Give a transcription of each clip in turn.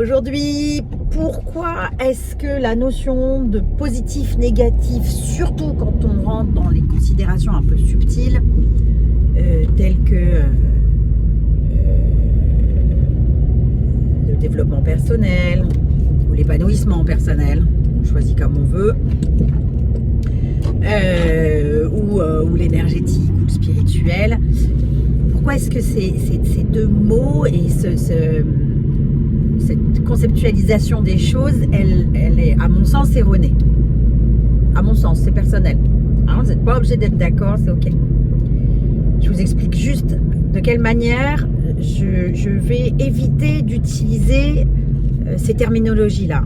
Aujourd'hui, pourquoi est-ce que la notion de positif, négatif, surtout quand on rentre dans les considérations un peu subtiles, telles que le développement personnel ou l'épanouissement personnel, on choisit comme on veut, ou l'énergétique ou le spirituel, pourquoi est-ce que ces deux mots et cette conceptualisation des choses, elle est, à mon sens, erronée. À mon sens, c'est personnel. Hein, vous n'êtes pas obligé d'être d'accord, c'est ok. Je vous explique juste de quelle manière je vais éviter d'utiliser ces terminologies-là.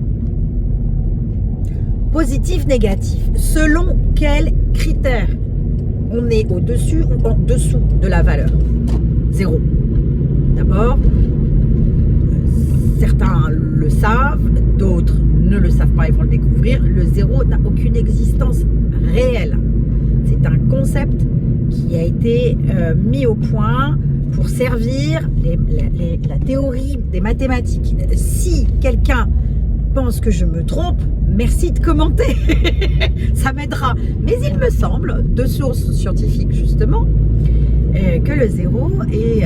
Positif, négatif. Selon quels critères on est au-dessus ou en dessous de la valeur? 0. D'abord, certains le savent, d'autres ne le savent pas, ils vont le découvrir. Le 0 n'a aucune existence réelle. C'est un concept qui a été mis au point pour servir la théorie des mathématiques. Si quelqu'un pense que je me trompe, merci de commenter, ça m'aidera. Mais il me semble, de sources scientifiques justement, que le 0 est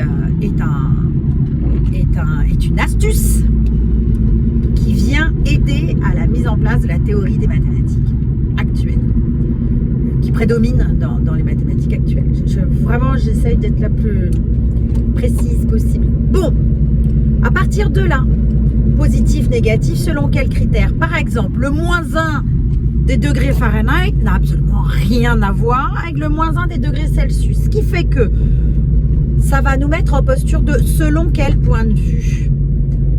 une astuce qui vient aider à la mise en place de la théorie des mathématiques actuelles, qui prédomine dans les mathématiques actuelles. Vraiment, j'essaye d'être la plus précise possible. Bon, à partir de là, positif, négatif, selon quels critères? Par exemple, le -1 des degrés Fahrenheit n'a absolument rien à voir avec le -1 des degrés Celsius. Ce qui fait que ça va nous mettre en posture de selon quel point de vue.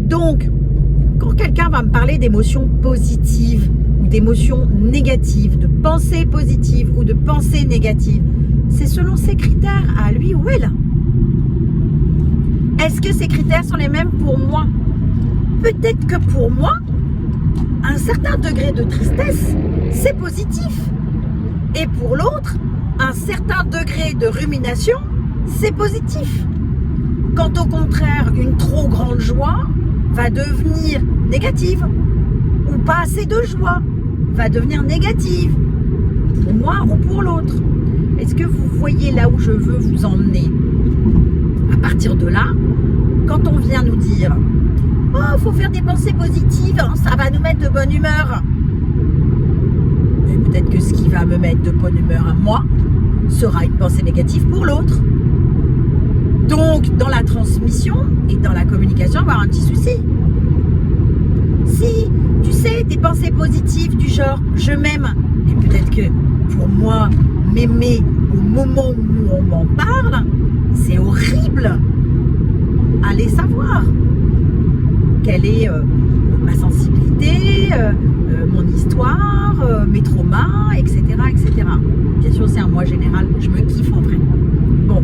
Donc, quand quelqu'un va me parler d'émotions positives ou d'émotions négatives, de pensées positives ou de pensées négatives, c'est selon ces critères à lui ou elle. Est-ce que ces critères sont les mêmes pour moi? Peut-être que pour moi, un certain degré de tristesse, c'est positif. Et pour l'autre, un certain degré de rumination, c'est positif. Quand au contraire, une trop grande joie va devenir négative, ou pas assez de joie va devenir négative, pour moi ou pour l'autre. Est-ce que vous voyez là où je veux vous emmener? À partir de là, quand on vient nous dire « Oh, il faut faire des pensées positives, hein, ça va nous mettre de bonne humeur », et peut-être que ce qui va me mettre de bonne humeur à moi sera une pensée négative pour l'autre. Donc, dans la transmission et dans la communication, on va avoir un petit souci. Si, tu sais, des pensées positives du genre « je m'aime », et peut-être que pour moi, m'aimer au moment où on m'en parle, c'est horrible. Allez savoir quelle est ma sensibilité, mon histoire, mes traumas, etc., etc. Bien sûr, c'est un moi général, je me kiffe en vrai. Bon,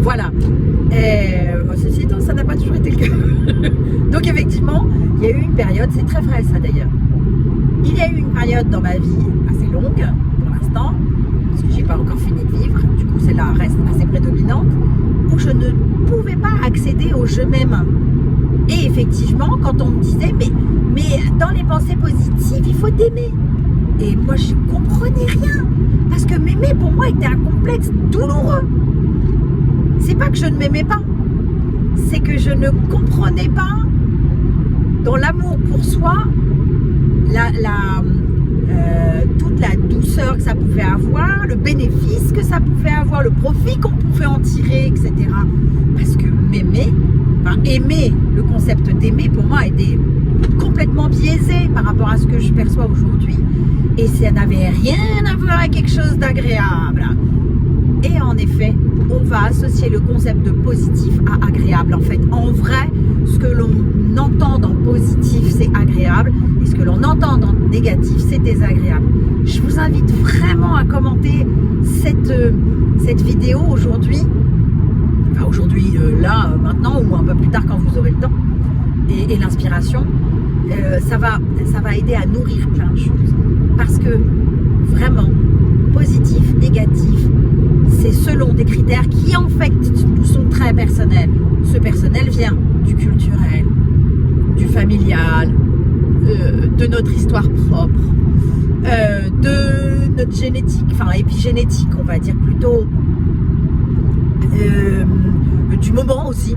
voilà. Ceci étant, ça n'a pas toujours été le cas. Donc effectivement, il y a eu une période, c'est très vrai ça d'ailleurs, il y a eu une période dans ma vie assez longue, pour l'instant, parce que j'ai pas encore fini de vivre, du coup celle-là reste assez prédominante, où je ne pouvais pas accéder au je m'aime. Et effectivement, quand on me disait mais dans les pensées positives, il faut t'aimer. Et moi, je comprenais rien. Parce que m'aimer, pour moi, était un complexe douloureux. C'est pas que je ne m'aimais pas. C'est que je ne comprenais pas, dans l'amour pour soi, toute la douceur que ça pouvait avoir, le bénéfice que ça pouvait avoir, le profit qu'on pouvait en tirer, etc. Parce que m'aimer, aimer, le concept d'aimer pour moi était complètement biaisé par rapport à ce que je perçois aujourd'hui, et ça n'avait rien à voir avec quelque chose d'agréable. Et en effet, on va associer le concept de positif à agréable. En fait, en vrai, ce que l'on entend dans positif, c'est agréable, et ce que l'on entend dans négatif, c'est désagréable. Je vous invite vraiment à commenter cette vidéo aujourd'hui. Enfin, aujourd'hui, là, maintenant, ou un peu plus tard quand vous aurez le temps et l'inspiration, ça va aider à nourrir plein de choses. Parce que vraiment, positif, négatif, c'est selon des critères qui en fait sont très personnels. Ce personnel vient du culturel, du familial. familiale, de notre histoire propre, de notre génétique, enfin épigénétique on va dire plutôt, du moment aussi.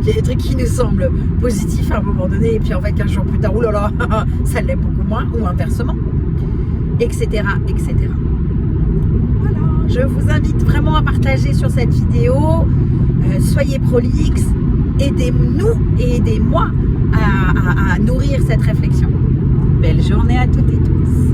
Il y a des trucs qui nous semblent positifs à un moment donné et puis en fait 15 jours plus tard, oulala, ça l'est beaucoup moins, ou inversement, etc., etc. Voilà, je vous invite vraiment à partager sur cette vidéo, soyez prolixes, aidez-nous et aidez-moi à nourrir cette réflexion. Belle journée à toutes et tous.